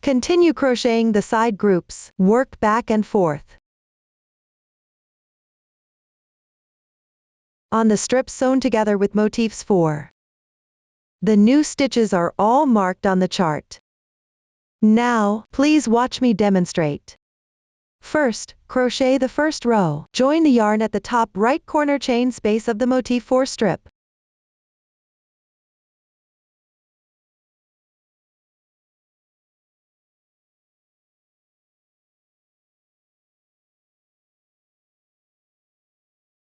Continue crocheting the side groups. Work back and forth. On the strips sewn together with motifs 4. The new stitches are all marked on the chart. Now, please watch me demonstrate. First, crochet the first row. Join the yarn at the top right corner chain space of the motif 4 strip.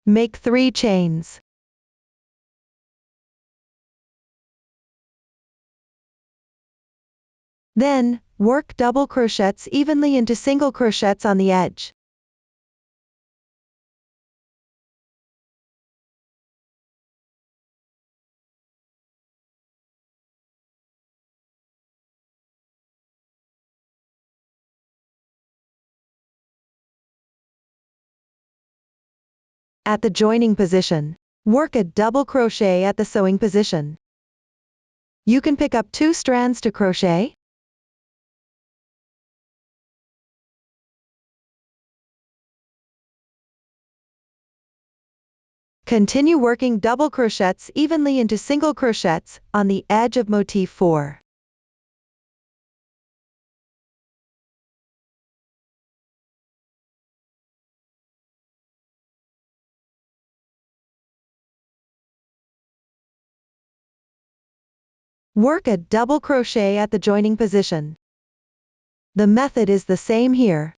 Make 3 chains. Then, work double crochets evenly into single crochets on the edge. At the joining position, work a double crochet at the sewing position. You can pick up 2 strands to crochet. Continue working double crochets evenly into single crochets on the edge of motif 4. Work a double crochet at the joining position. The method is the same here.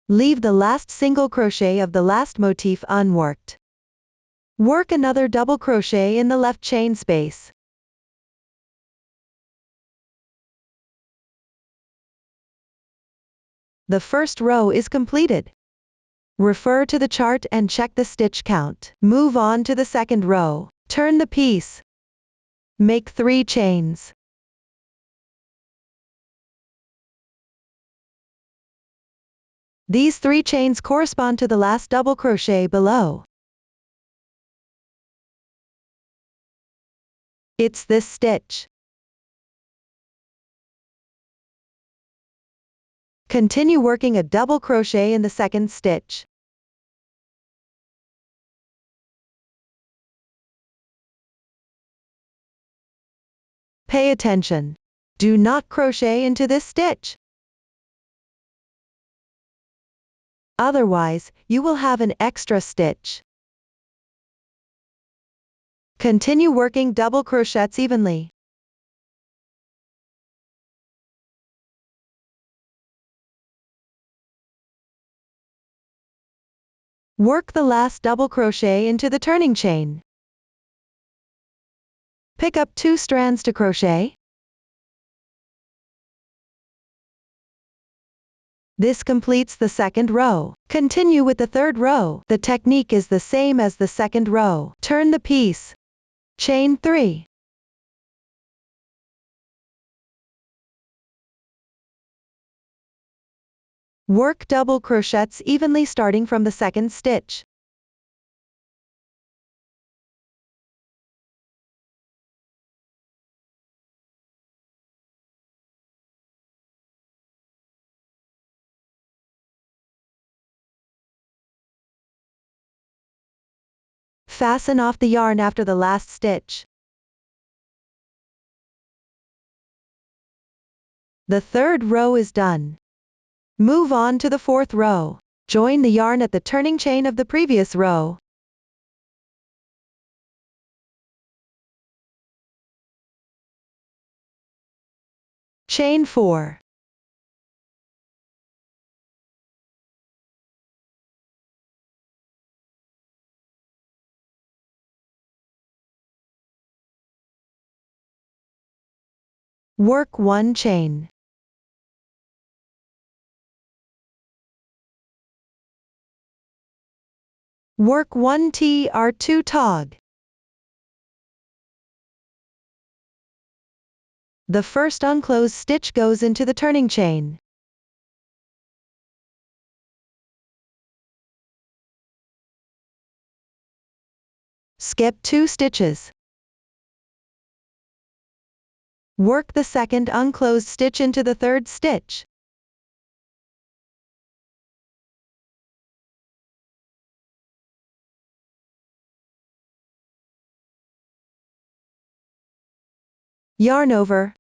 Leave the last single crochet of the last motif unworked. Work another double crochet in the left chain space. The first row is completed. Refer to the chart and check the stitch count. Move on to the second row. Turn the piece. Make 3 chains. These 3 chains correspond to the last double crochet below. It's this stitch. Continue working a double crochet in the second stitch. Pay attention. Do not crochet into this stitch. Otherwise, you will have an extra stitch. Continue working double crochets evenly. Work the last double crochet into the turning chain. Pick up 2 strands to crochet. This completes the second row. Continue with the third row. The technique is the same as the second row. Turn the piece. Chain 3. Work double crochets evenly starting from the second stitch. Fasten off the yarn after the last stitch. The third row is done. Move on to the fourth row. Join the yarn at the turning chain of the previous row. Chain 4. Work 1 chain. Work 1 TR2 tog. The first unclosed stitch goes into the turning chain. Skip 2 stitches. Work the second unclosed stitch into the third stitch. Yarn over.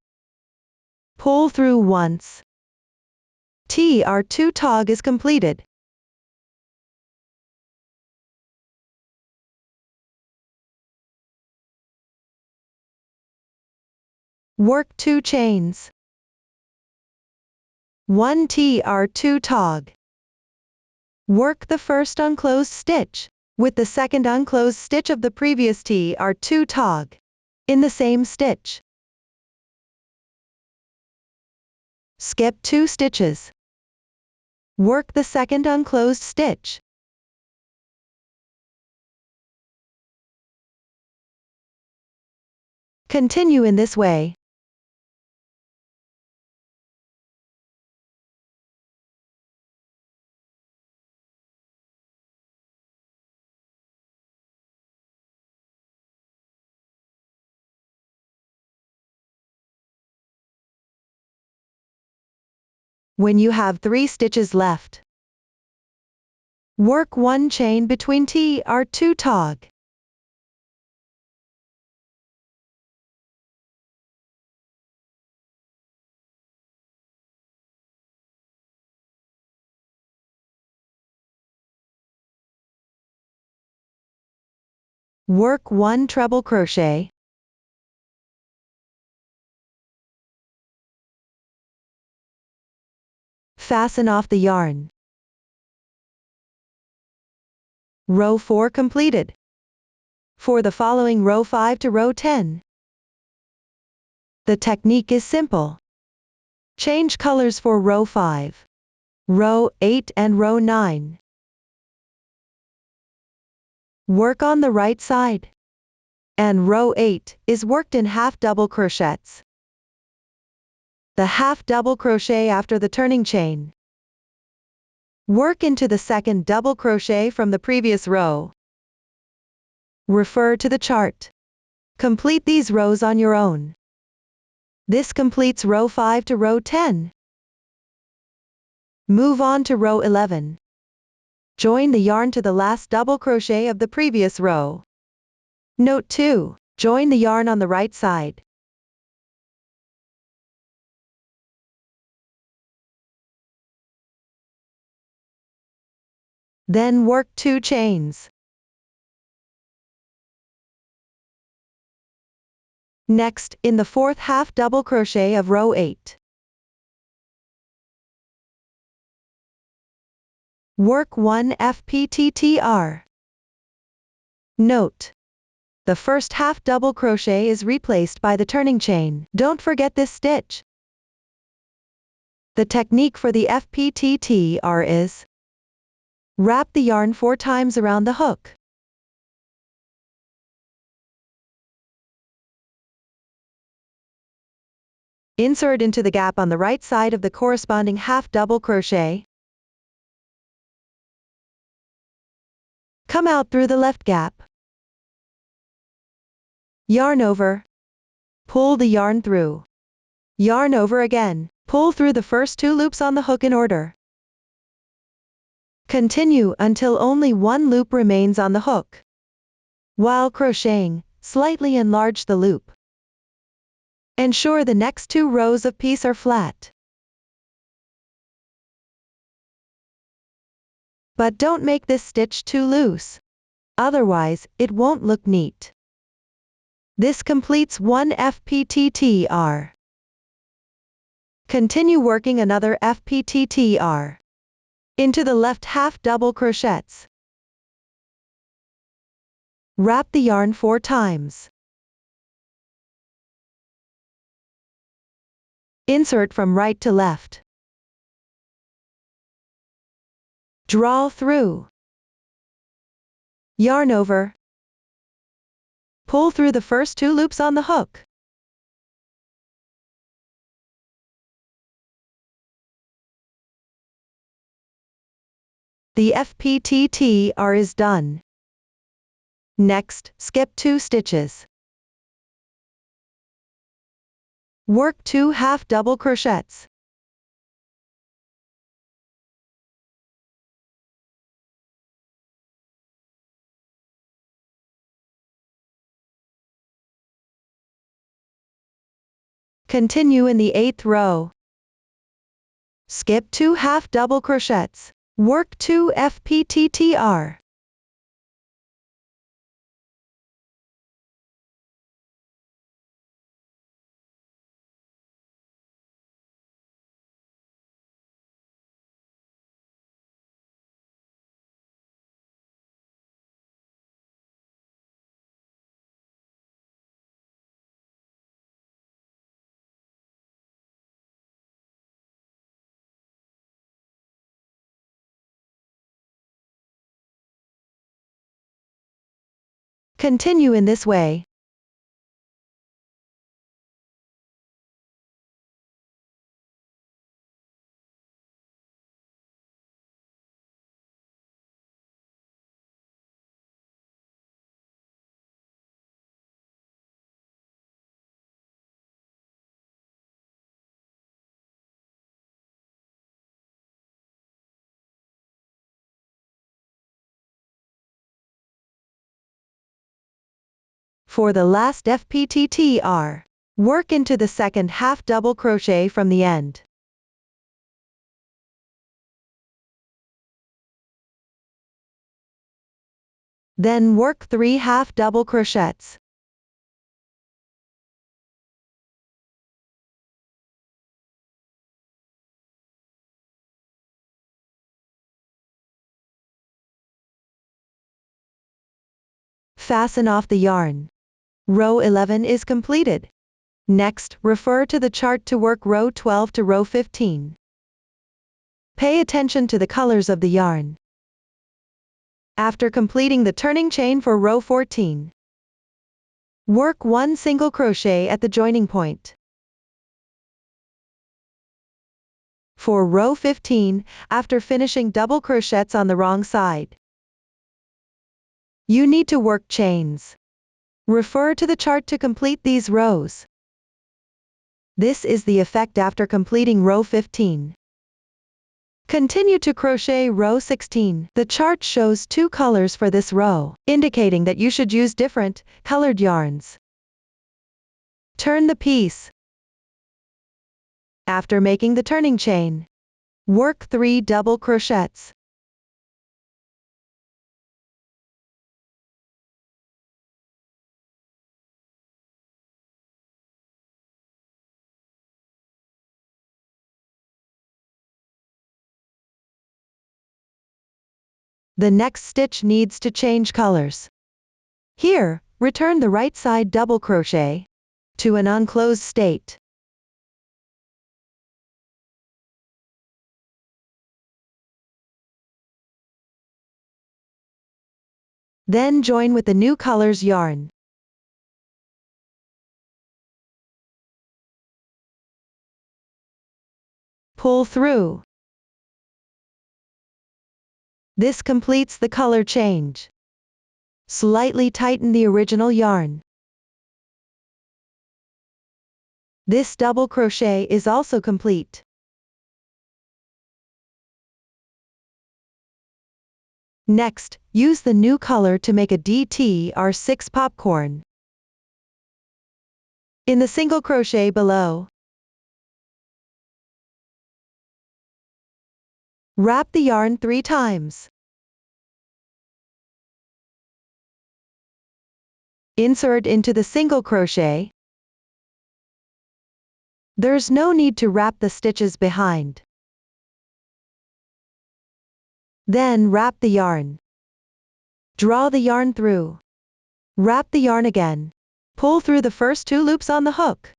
Pull through once. TR2 tog is completed. Work 2 chains. 1 TR2 tog. Work the first unclosed stitch with the second unclosed stitch of the previous TR2 tog in the same stitch. Skip 2 stitches. Work the second unclosed stitch. Continue in this way. When you have 3 stitches left, work 1 chain between TR2 tog. Work 1 treble crochet. Fasten off the yarn. Row 4 completed. For the following row 5 to row 10. The technique is simple. Change colors for row 5, row 8 and row 9. Work on the right side. And row 8 is worked in half double crochets. The half double crochet after the turning chain. Work into the second double crochet from the previous row. Refer to the chart. Complete these rows on your own. This completes row 5 to row 10. Move on to row 11. Join the yarn to the last double crochet of the previous row. Note 2. Join the yarn on the right side. Then work 2 chains. Next, in the fourth half double crochet of row 8. Work 1 FPTTR. Note: the first half double crochet is replaced by the turning chain. Don't forget this stitch. The technique for the FPTTR is: wrap the yarn 4 times around the hook. Insert into the gap on the right side of the corresponding half double crochet. Come out through the left gap. Yarn over. Pull the yarn through. Yarn over again. Pull through the first 2 loops on the hook in order. Continue until only 1 loop remains on the hook. While crocheting, slightly enlarge the loop. Ensure the next 2 rows of piece are flat. But don't make this stitch too loose. Otherwise, it won't look neat. This completes 1 FPTTR. Continue working another FPTTR. Into the left half double crochets. Wrap the yarn 4 times. Insert from right to left. Draw through. Yarn over. Pull through the first 2 loops on the hook. The FPTTR is done. Next, skip 2 stitches. Work 2 half double crochets. Continue in the 8th row. Skip 2 half double crochets. Work 2 FPTTR. Continue in this way. For the last FPTTR, work into the second half double crochet from the end. Then work 3 half double crochets. Fasten off the yarn. Row 11 is completed. Next, refer to the chart to work row 12 to row 15. Pay attention to the colors of the yarn. After completing the turning chain for row 14, work 1 single crochet at the joining point. For row 15, after finishing double crochets on the wrong side, you need to work chains. Refer to the chart to complete these rows. This is the effect after completing row 15. Continue to crochet row 16. The chart shows 2 colors for this row, indicating that you should use different, colored yarns. Turn the piece. After making the turning chain, work 3 double crochets. The next stitch needs to change colors. Here, return the right side double crochet to an unclosed state. Then join with the new color's yarn. Pull through. This completes the color change. Slightly tighten the original yarn. This double crochet is also complete. Next, use the new color to make a DTR6 popcorn. In the single crochet below, wrap the yarn 3 times. Insert into the single crochet. There's no need to wrap the stitches behind. Then wrap the yarn. Draw the yarn through. Wrap the yarn again. Pull through the first 2 loops on the hook.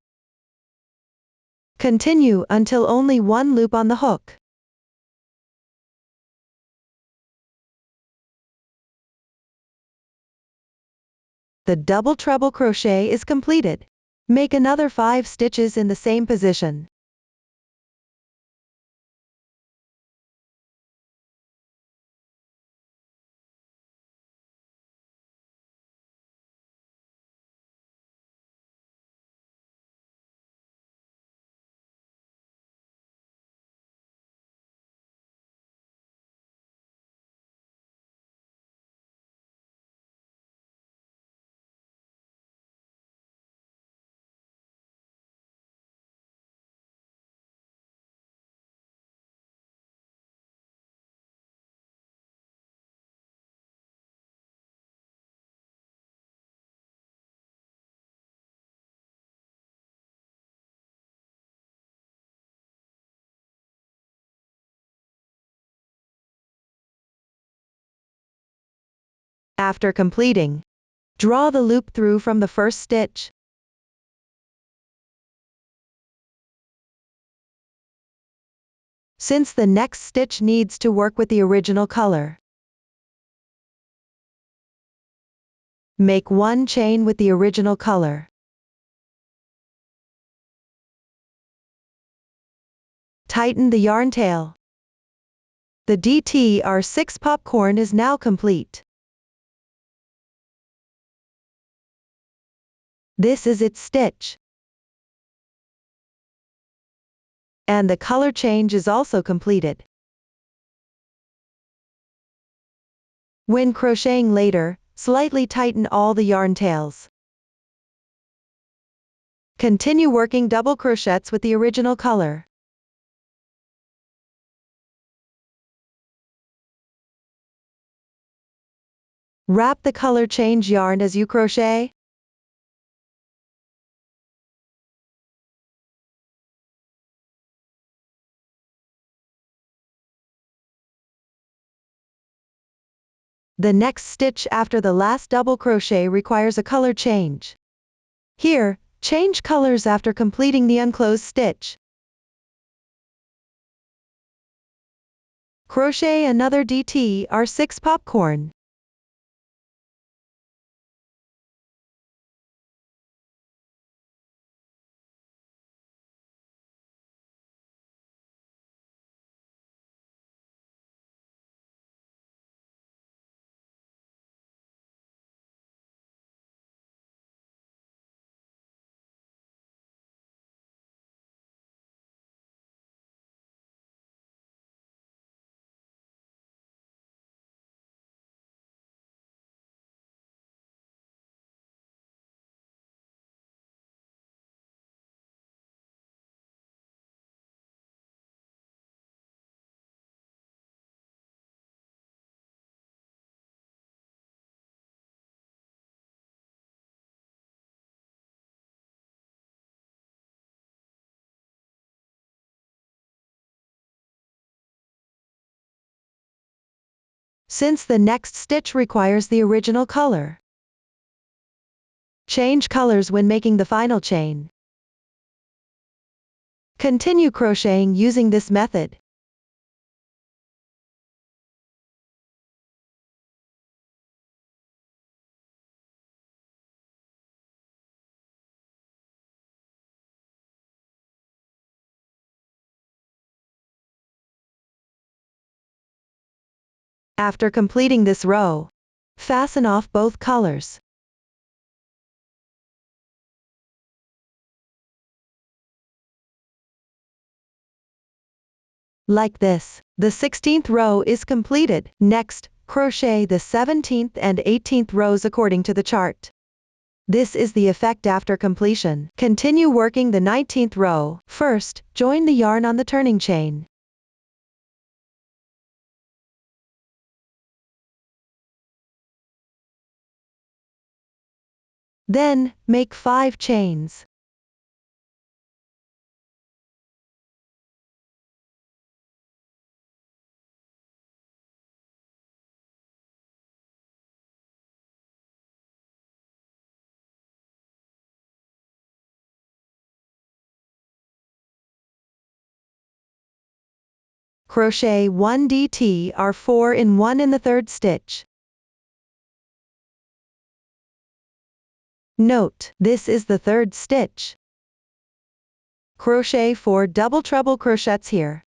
Continue until only 1 loop on the hook. The double treble crochet is completed. Make another 5 stitches in the same position. After completing, draw the loop through from the first stitch. Since the next stitch needs to work with the original color, make one chain with the original color. Tighten the yarn tail. The DTR6 popcorn is now complete. This is its stitch. And the color change is also completed. When crocheting later, slightly tighten all the yarn tails. Continue working double crochets with the original color. Wrap the color change yarn as you crochet. The next stitch after the last double crochet requires a color change. Here, change colors after completing the unclosed stitch. Crochet another DTR6 popcorn. Since the next stitch requires the original color, change colors when making the final chain. Continue crocheting using this method. After completing this row, fasten off both colors. Like this, the 16th row is completed. Next, crochet the 17th and 18th rows according to the chart. This is the effect after completion. Continue working the 19th row. First, join the yarn on the turning chain. Then, make 5 chains. Crochet 1 DTR4 in 1 in the third stitch. Note, this is the third stitch. Crochet 4 double treble crochets here.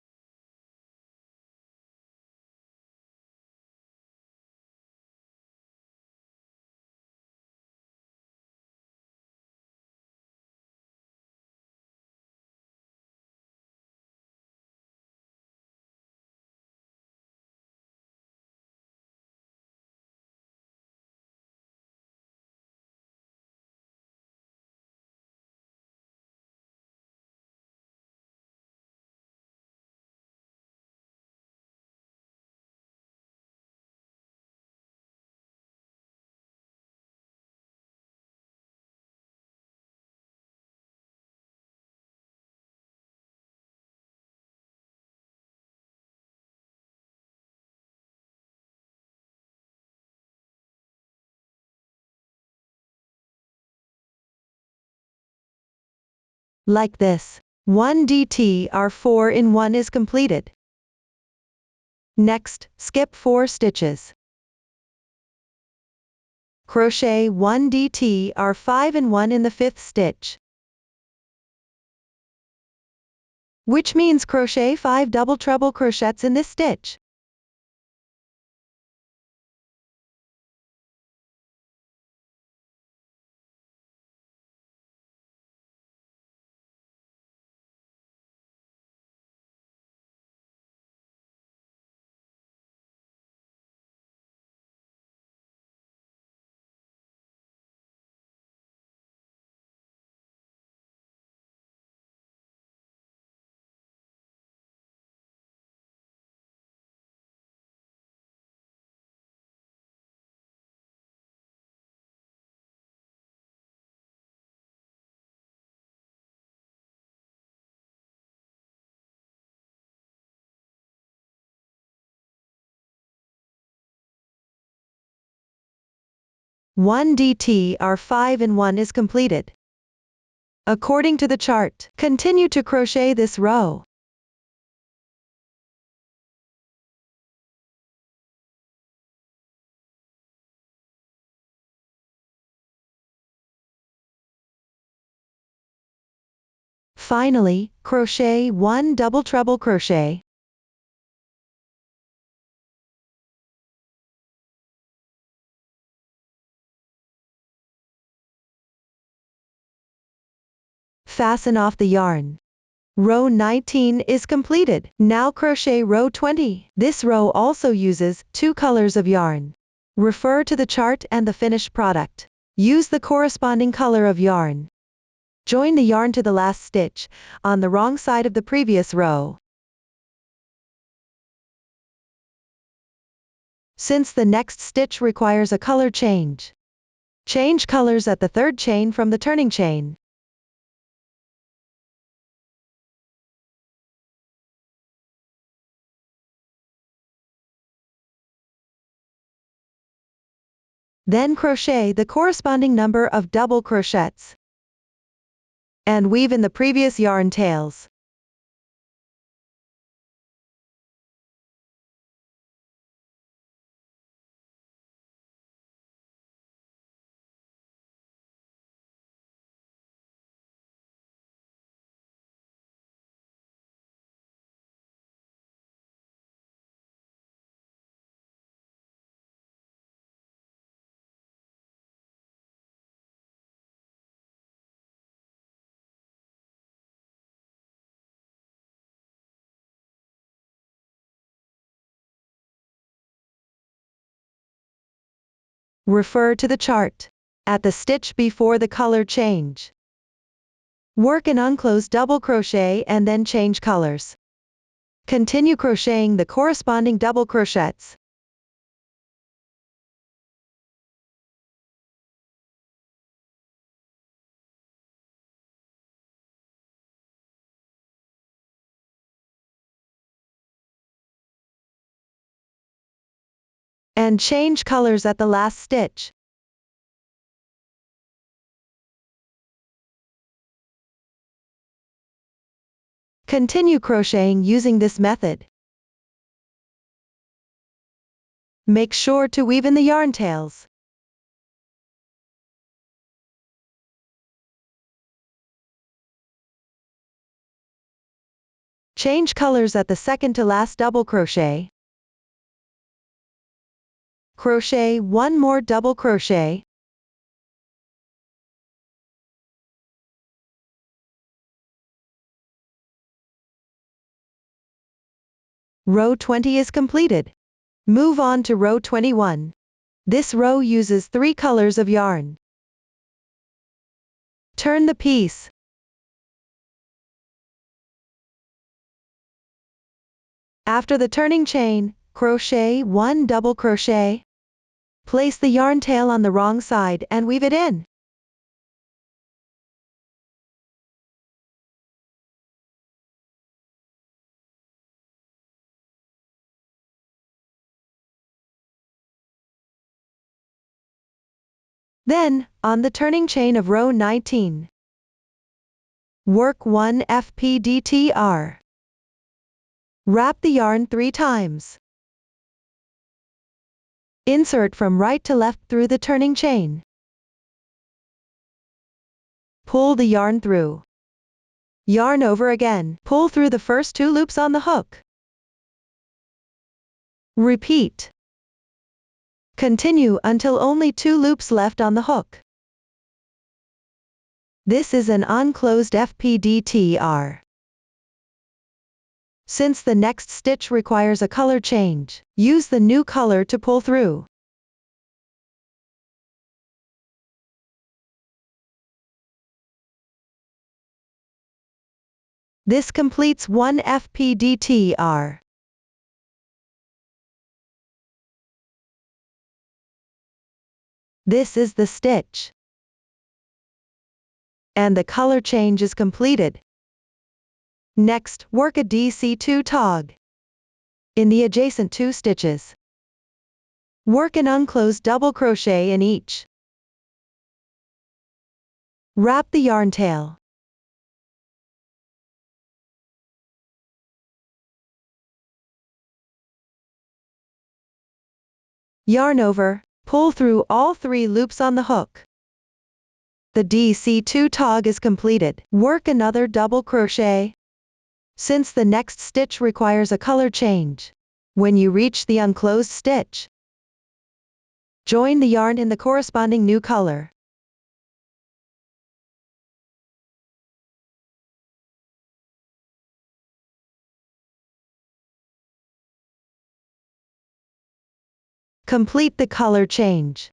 Like this. 1 DTR 4 in 1 is completed. Next, skip 4 stitches. Crochet 1 DTR 5 in 1 in the 5th stitch, which means crochet 5 double treble crochets in this stitch. One DTR 5 in 1 is completed. According to the chart, continue to crochet this row. Finally, crochet 1 double treble crochet. Fasten off the yarn. Row 19 is completed. Now crochet row 20. This row also uses 2 colors of yarn. Refer to the chart and the finished product. Use the corresponding color of yarn. Join the yarn to the last stitch, on the wrong side of the previous row. Since the next stitch requires a color change, change colors at the 3rd chain from the turning chain. Then crochet the corresponding number of double crochets. And weave in the previous yarn tails. Refer to the chart at the stitch before the color change. Work an unclosed double crochet and then change colors. Continue crocheting the corresponding double crochets. And change colors at the last stitch. Continue crocheting using this method. Make sure to weave in the yarn tails. Change colors at the 2nd to last double crochet. Crochet 1 more double crochet. Row 20 is completed. Move on to row 21. This row uses 3 colors of yarn. Turn the piece. After the turning chain, crochet 1 double crochet. Place the yarn tail on the wrong side and weave it in. Then, on the turning chain of row 19, Work 1 FPDTR. Wrap the yarn 3 times. Insert from right to left through the turning chain. Pull the yarn through. Yarn over again. Pull through the first 2 loops on the hook. Repeat. Continue until only 2 loops left on the hook. This is an unclosed FPDTR. Since the next stitch requires a color change, use the new color to pull through. This completes 1 FPDTR. This is the stitch. And the color change is completed. Next, work a DC2 tog. In the adjacent 2 stitches. Work an unclosed double crochet in each. Wrap the yarn tail. Yarn over, pull through all 3 loops on the hook. The DC2 tog is completed. Work another double crochet. Since the next stitch requires a color change, when you reach the unclosed stitch, join the yarn in the corresponding new color. Complete the color change.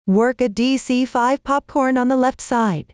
Work a DC5 popcorn on the left side.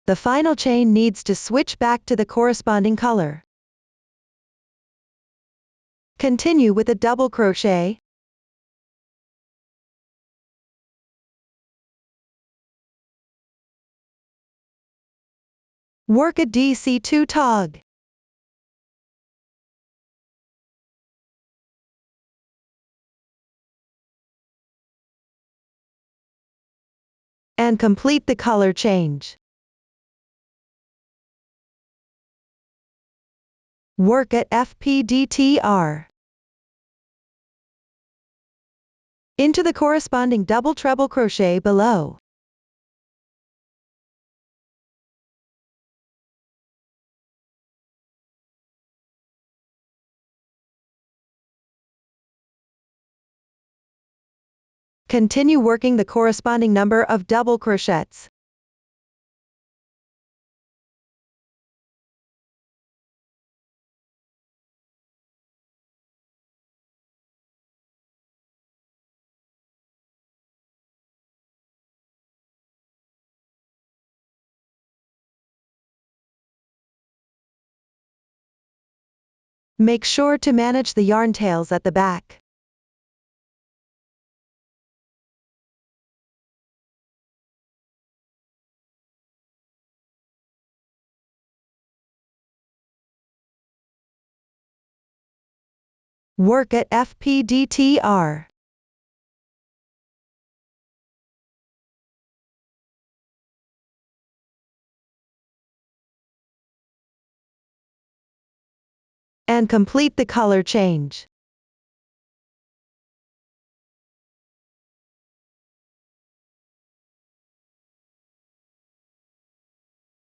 The final chain needs to switch back to the corresponding color. Continue with a double crochet. Work a DC2 tog. And complete the color change. Work at FPDTR. Into the corresponding double treble crochet below. Continue working the corresponding number of double crochets. Make sure to manage the yarn tails at the back. Work at FPDTR. And complete the color change.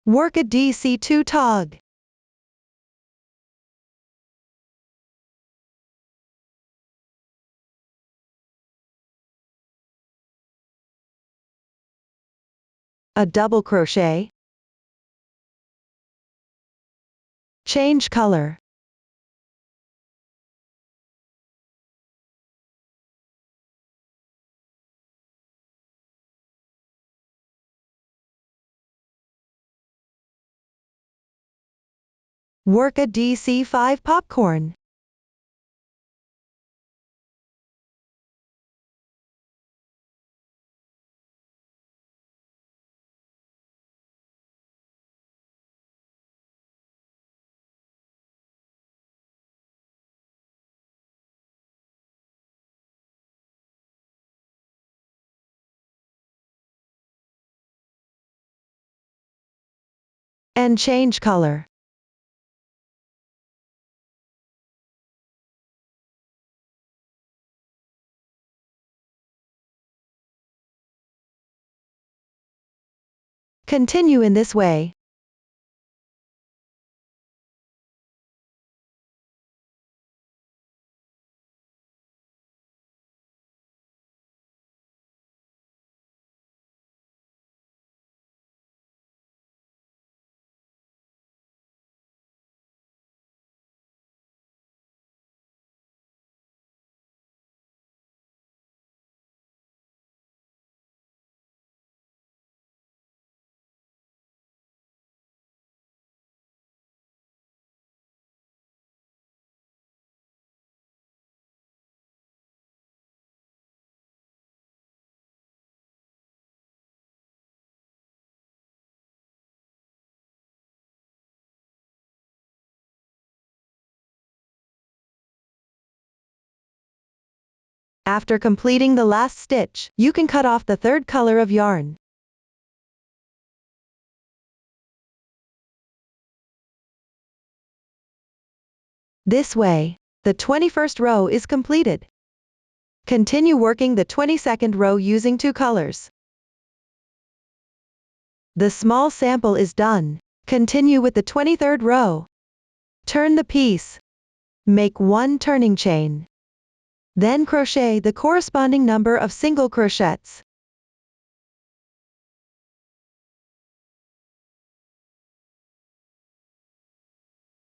Work a DC2 tog. A double crochet. Change color. Work a DC5 popcorn. And change color. Continue in this way. After completing the last stitch, you can cut off the third color of yarn. This way, the 21st row is completed. Continue working the 22nd row using 2 colors. The small sample is done. Continue with the 23rd row. Turn the piece. Make 1 turning chain. Then crochet the corresponding number of single crochets.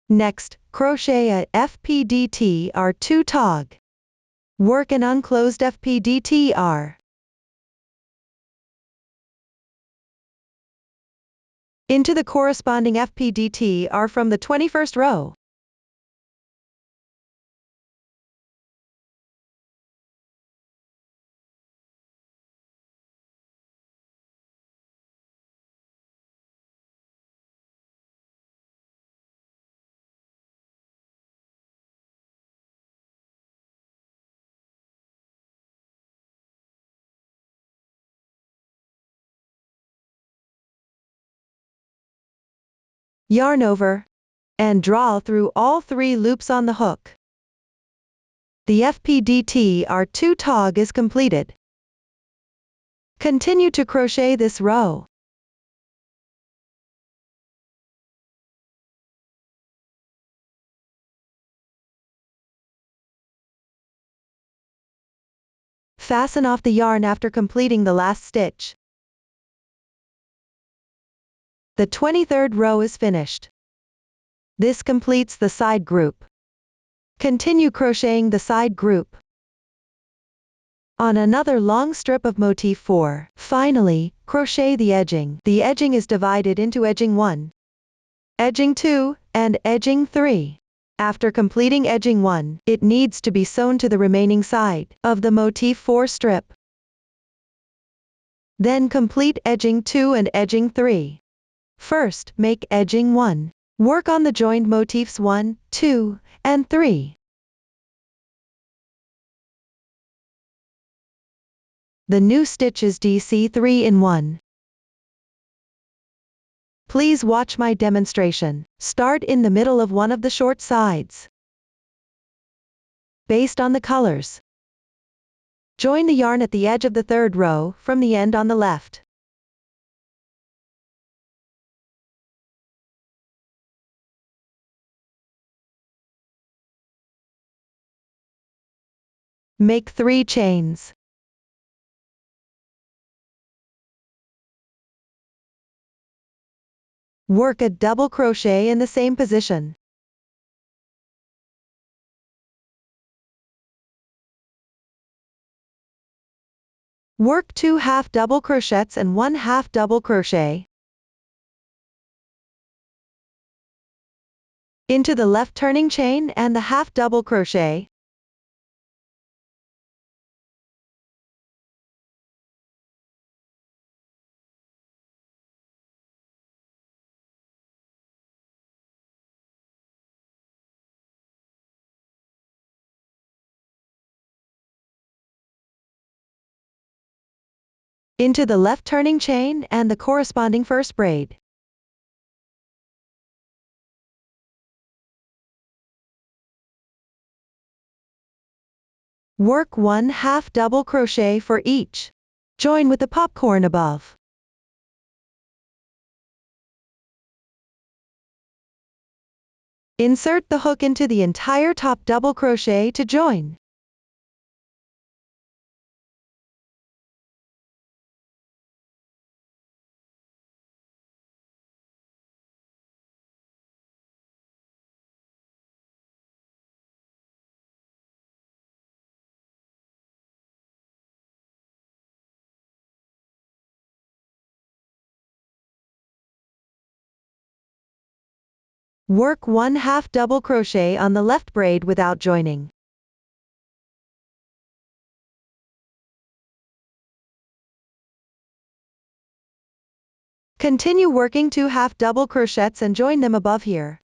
Next, crochet a FPDTR2 tog. Work an unclosed FPDTR. Into the corresponding FPDTR from the 21st row. Yarn over, and draw through all 3 loops on the hook. The FPDTR2 tog is completed. Continue to crochet this row. Fasten off the yarn after completing the last stitch. The 23rd row is finished. This completes the side group. Continue crocheting the side group. On another long strip of motif 4, finally, crochet the edging. The edging is divided into edging 1, edging 2, and edging 3. After completing edging 1, it needs to be sewn to the remaining side of the motif 4 strip. Then complete edging 2 and edging 3. First, make edging 1. Work on the joined motifs 1, 2, and 3. The new stitch is DC3 in 1. Please watch my demonstration. Start in the middle of one of the short sides. Based on the colors. Join the yarn at the edge of the 3rd row from the end on the left. Make 3 chains. Work a double crochet in the same position. Work 2 half double crochets and 1 half double crochet. into the left turning chain and the half double crochet, into the left turning chain and the corresponding first braid. Work 1 half double crochet for each. Join with the popcorn above. Insert the hook into the entire top double crochet to join. Work 1 half double crochet on the left braid without joining. Continue working 2 half double crochets and join them above here.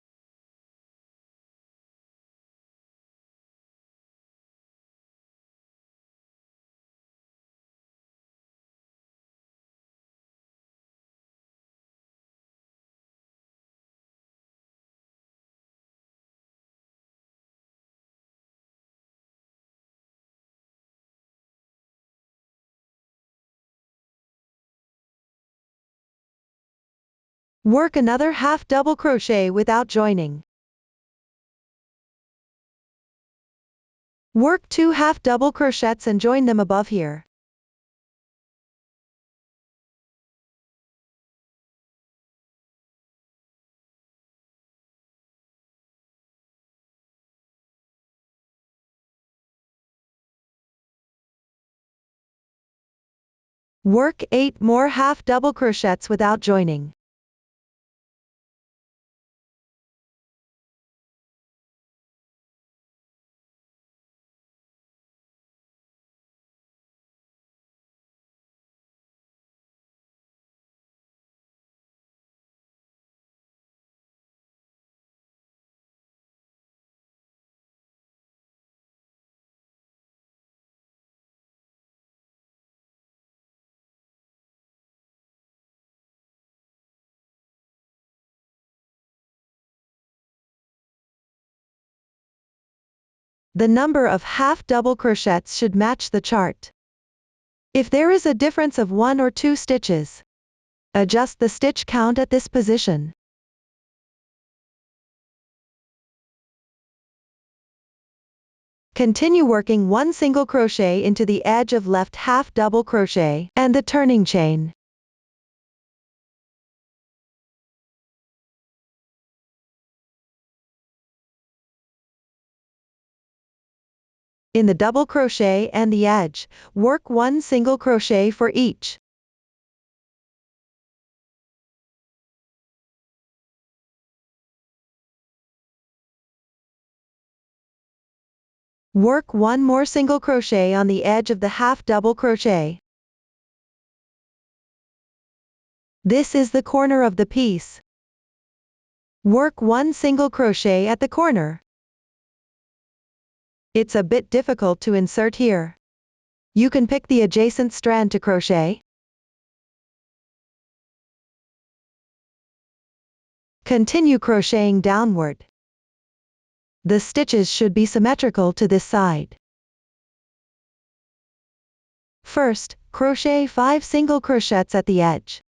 Work another half double crochet without joining. Work 2 half double crochets and join them above here. Work 8 more half double crochets without joining. The number of half double crochets should match the chart. If there is a difference of 1 or 2 stitches, adjust the stitch count at this position. Continue working 1 single crochet into the edge of left half double crochet and the turning chain. In the double crochet and the edge, work 1 single crochet for each. Work 1 more single crochet on the edge of the half double crochet. This is the corner of the piece. Work 1 single crochet at the corner. It's a bit difficult to insert here. You can pick the adjacent strand to crochet. Continue crocheting downward. The stitches should be symmetrical to this side. First, crochet 5 single crochets at the edge.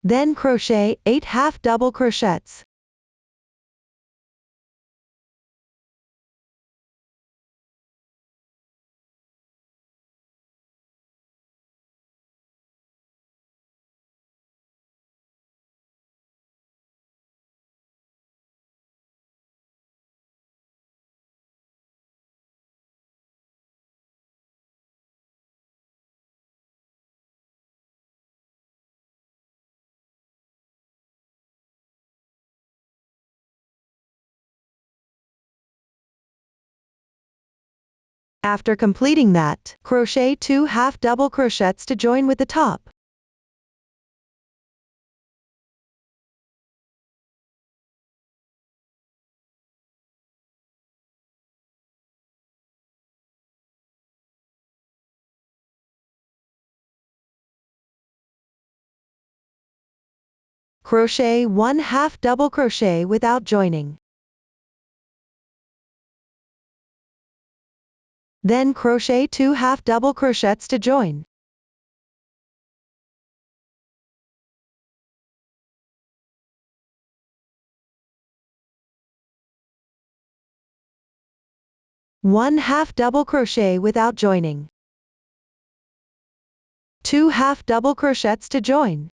Then crochet 8 half double crochets. After completing that, crochet 2 half double crochets to join with the top. Crochet 1 half double crochet without joining. Then crochet 2 half double crochets to join. One half double crochet without joining. 2 half double crochets to join.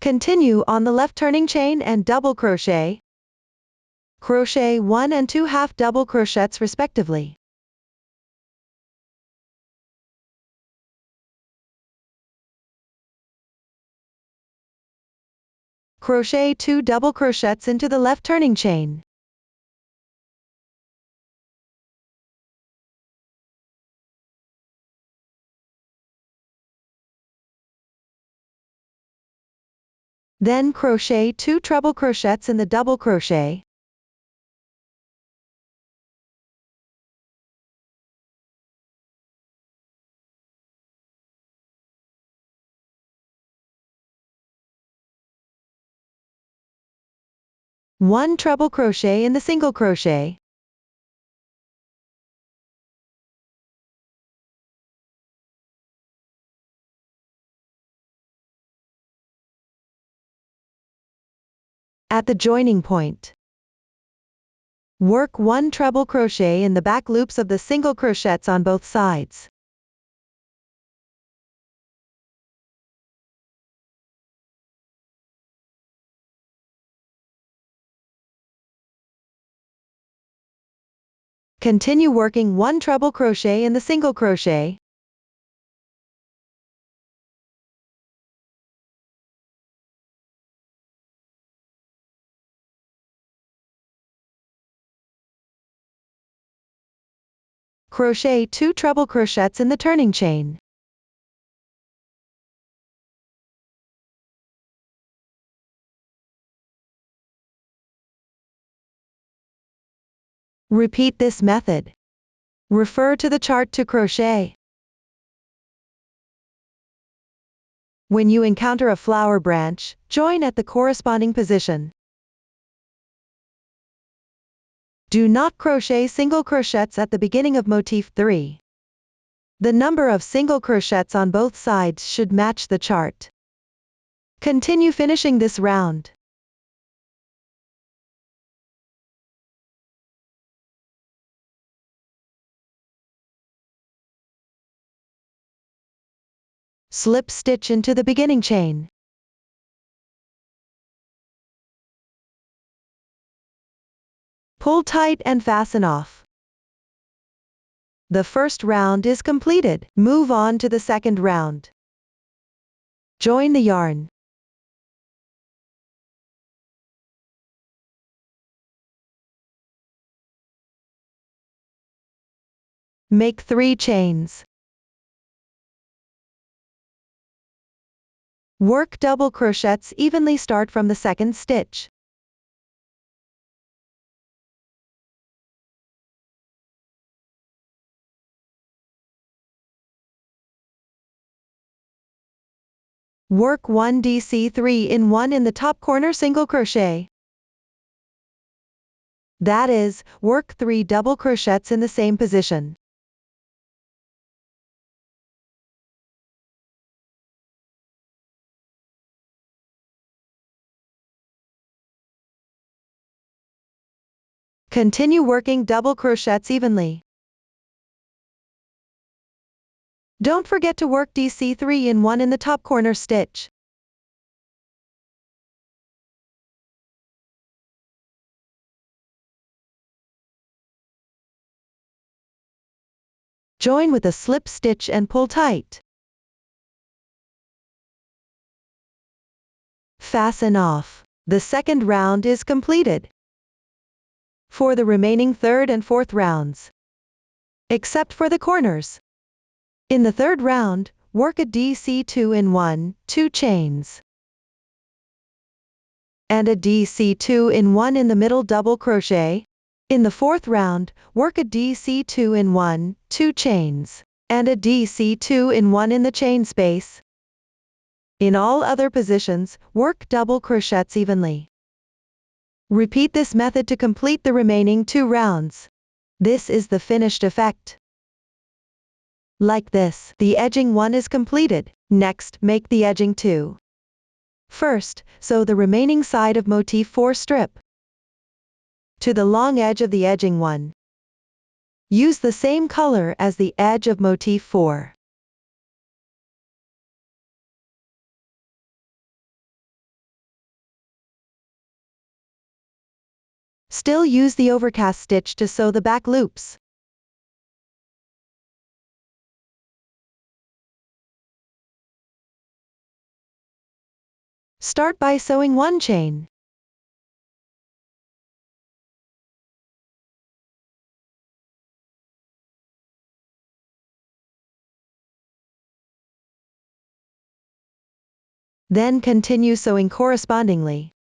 Continue on the left turning chain and double crochet. Crochet 1 and 2 half double crochets respectively. Crochet 2 double crochets into the left turning chain. Then crochet 2 treble crochets in the double crochet. One treble crochet in the single crochet. At the joining point, work 1 treble crochet in the back loops of the single crochets on both sides. Continue working 1 treble crochet in the single crochet. Crochet 2 treble crochets in the turning chain. Repeat this method. Refer to the chart to crochet. When you encounter a flower branch, join at the corresponding position. Do not crochet single crochets at the beginning of motif 3. The number of single crochets on both sides should match the chart. Continue finishing this round. Slip stitch into the beginning chain. Pull tight and fasten off. The first round is completed. Move on to the second round. Join the yarn. Make 3 chains. Work double crochets evenly. Start from the second stitch. Work 1 DC3 in 1 in the top corner single crochet. That is, work 3 double crochets in the same position. Continue working double crochets evenly. Don't forget to work DC3 in 1 in the top corner stitch. Join with a slip stitch and pull tight. Fasten off. The second round is completed. For the remaining third and fourth rounds, except for the corners. In the third round, work a DC2 in 1, 2 chains, and a DC2 in 1 in the middle double crochet. In the fourth round, work a DC2 in 1, 2 chains, and a DC2 in 1 in the chain space. In all other positions, work double crochets evenly. Repeat this method to complete the remaining 2 rounds. This is the finished effect. Like this, the edging 1 is completed. Next, make the edging 2. First, sew the remaining side of motif 4 strip to the long edge of the edging 1. Use the same color as the edge of motif 4. Still use the overcast stitch to sew the back loops. Start by sewing 1 chain. Then continue sewing correspondingly.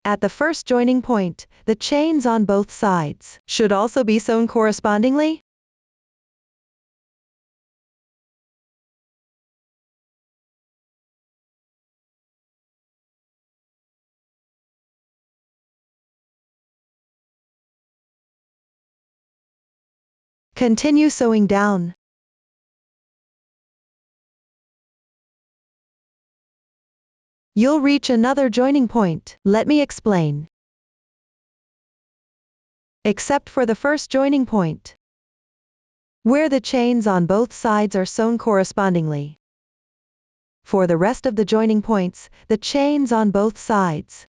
At the first joining point, the chains on both sides should also be sewn correspondingly. Continue sewing down. You'll reach another joining point. Let me explain. Except for the first joining point, where the chains on both sides are sewn correspondingly. For the rest of the joining points, the chains on both sides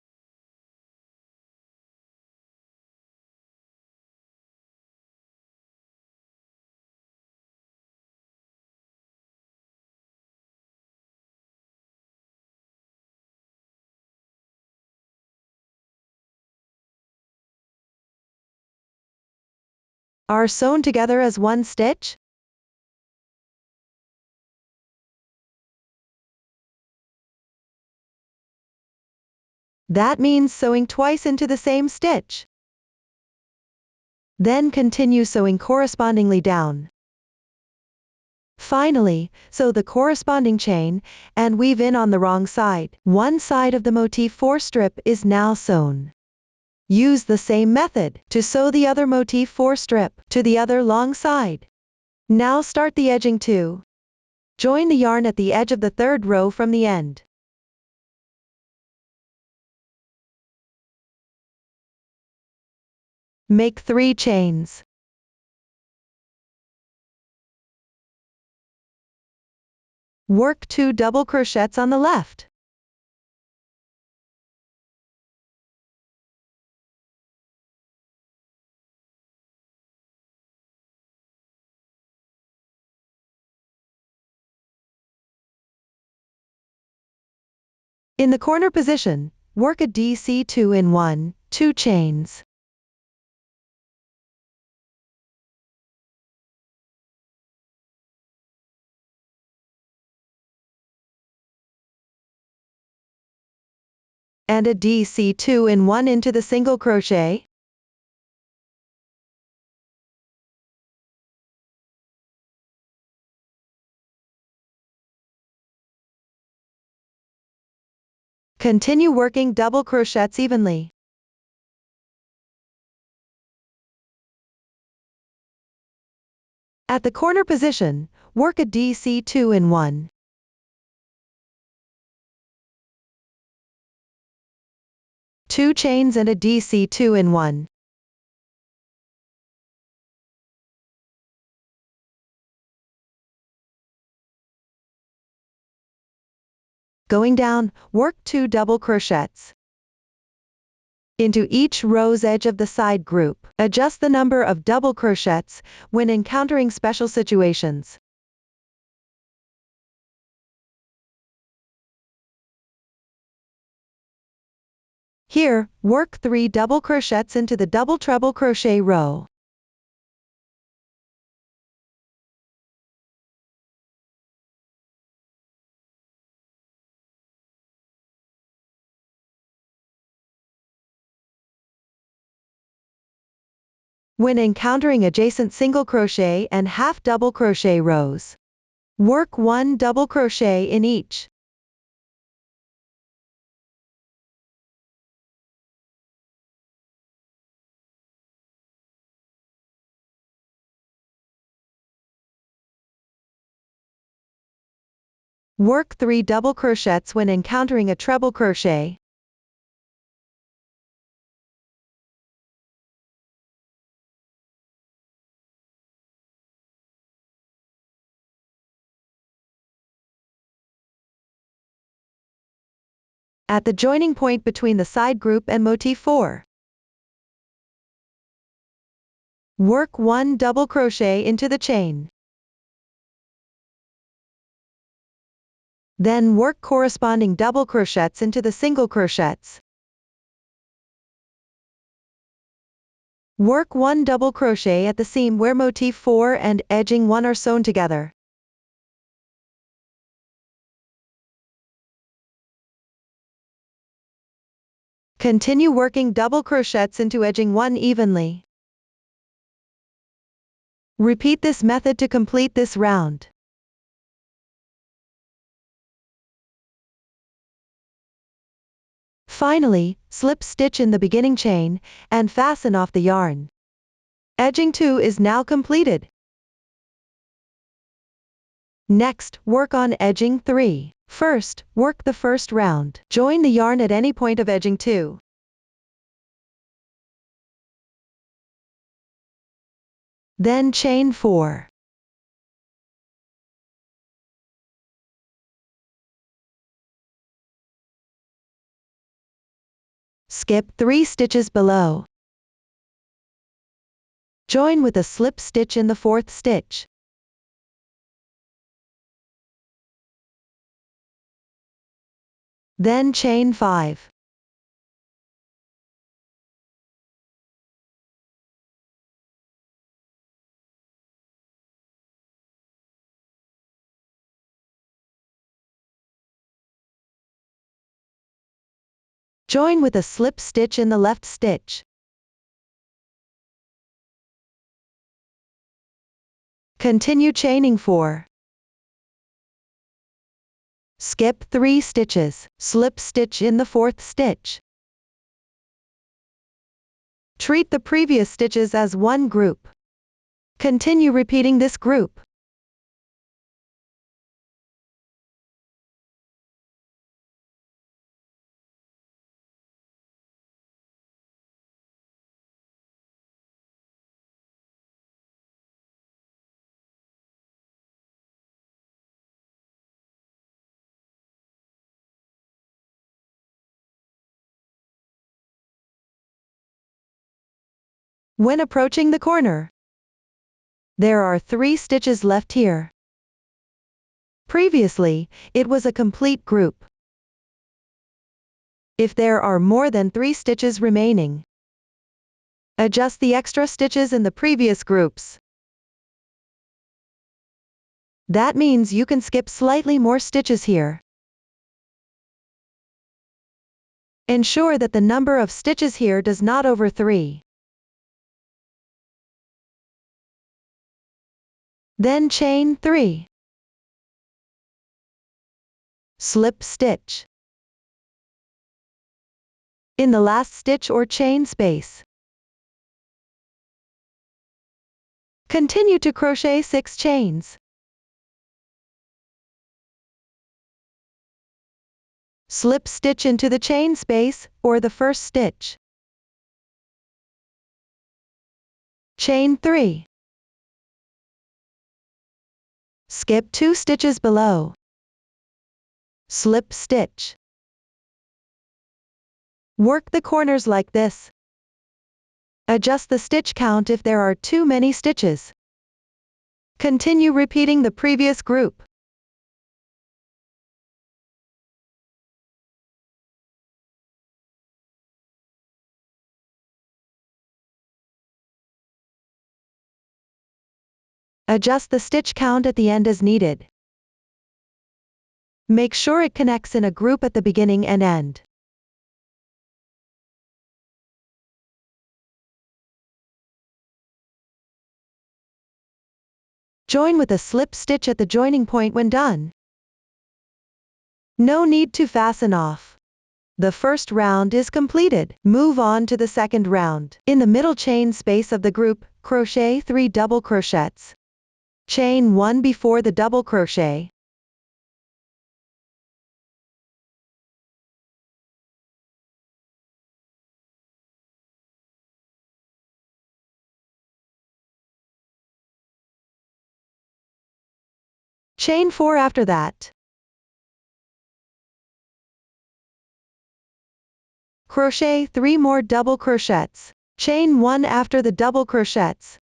are sewn together as one stitch. That means sewing twice into the same stitch. Then continue sewing correspondingly down. Finally, sew the corresponding chain and weave in on the wrong side. One side of the motif 4 strip is now sewn. Use the same method to sew the other motif 4 strip to the other long side. Now start the edging 2. Join the yarn at the edge of the third row from the end. Make 3 chains. Work 2 double crochets on the left. In the corner position, work a DC2 in 1, 2 chains. And a DC2 in 1 into the single crochet. Continue working double crochets evenly. At the corner position, work a DC2 in 1, 2 chains and a DC2 in 1. Going down, work 2 double crochets into each row's edge of the side group. Adjust the number of double crochets when encountering special situations. Here, work 3 double crochets into the double treble crochet row. When encountering adjacent single crochet and half double crochet rows, work 1 double crochet in each. Work 3 double crochets when encountering a treble crochet. At the joining point between the side group and motif 4, work 1 double crochet into the chain. Then work corresponding double crochets into the single crochets. Work 1 double crochet at the seam where motif 4 and edging 1 are sewn together. Continue working double crochets into edging 1 evenly. Repeat this method to complete this round. Finally, slip stitch in the beginning chain, and fasten off the yarn. Edging 2 is now completed. Next, work on edging 3. First, work the first round. Join the yarn at any point of edging 2. Then chain 4. Skip 3 stitches below. Join with a slip stitch in the 4th stitch. Then chain 5. Join with a slip stitch in the left stitch. Continue chaining 4. Skip 3 stitches, slip stitch in the 4th stitch. Treat the previous stitches as one group. Continue repeating this group. When approaching the corner, there are 3 stitches left here. Previously, it was a complete group. If there are more than 3 stitches remaining, adjust the extra stitches in the previous groups. That means you can skip slightly more stitches here. Ensure that the number of stitches here does not over 3. Then chain 3. Slip stitch. In the last stitch or chain space. Continue to crochet 6 chains. Slip stitch into the chain space, or the first stitch. Chain 3. Skip 2 stitches below. Slip stitch. Work the corners like this. Adjust the stitch count if there are too many stitches. Continue repeating the previous group. Adjust the stitch count at the end as needed. Make sure it connects in a group at the beginning and end. Join with a slip stitch at the joining point when done. No need to fasten off. The first round is completed. Move on to the second round. In the middle chain space of the group, crochet 3 double crochets. Chain 1 before the double crochet. Chain 4 after that. Crochet 3 more double crochets. Chain 1 after the double crochets.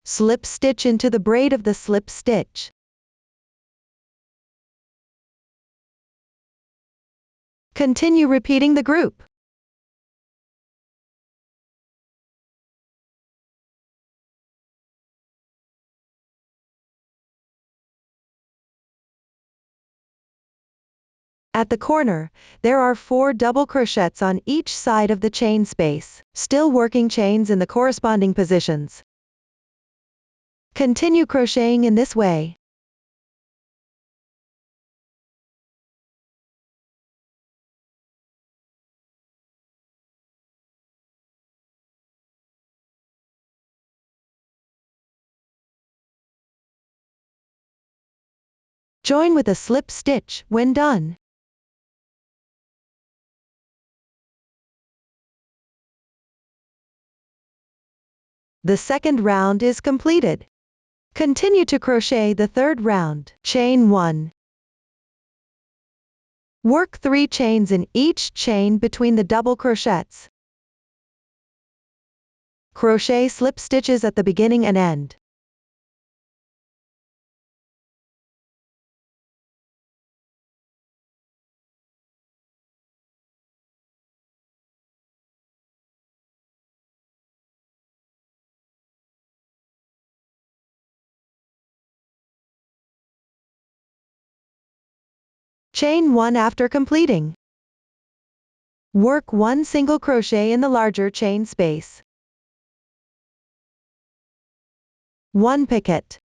Slip stitch into the braid of the slip stitch. Continue repeating the group. At the corner, there are 4 double crochets on each side of the chain space, still working chains in the corresponding positions. Continue crocheting in this way. Join with a slip stitch when done. The second round is completed. Continue to crochet the third round. Chain 1. Work 3 chains in each chain between the double crochets. Crochet slip stitches at the beginning and end. Chain 1 after completing. Work 1 single crochet in the larger chain space. 1 picot.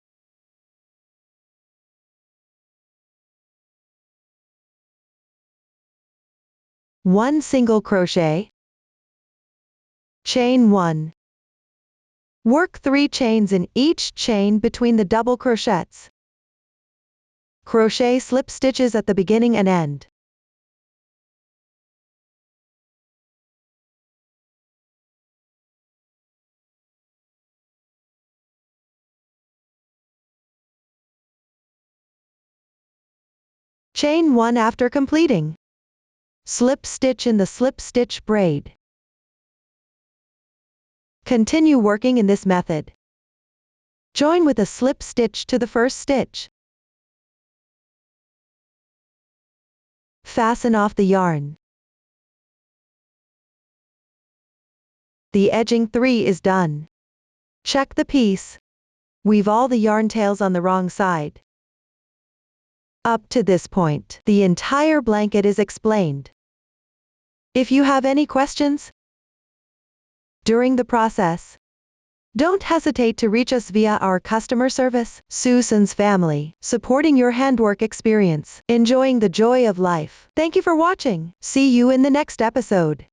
One single crochet. Chain 1. Work 3 chains in each chain between the double crochets. Crochet slip stitches at the beginning and end. Chain 1 after completing. Slip stitch in the slip stitch braid. Continue working in this method. Join with a slip stitch to the first stitch. Fasten off the yarn. The edging 3 is done. Check the piece. Weave all the yarn tails on the wrong side. Up to this point, the entire blanket is explained. If you have any questions during the process, don't hesitate to reach us via our customer service. Susan's family, supporting your handwork experience, enjoying the joy of life. Thank you for watching. See you in the next episode.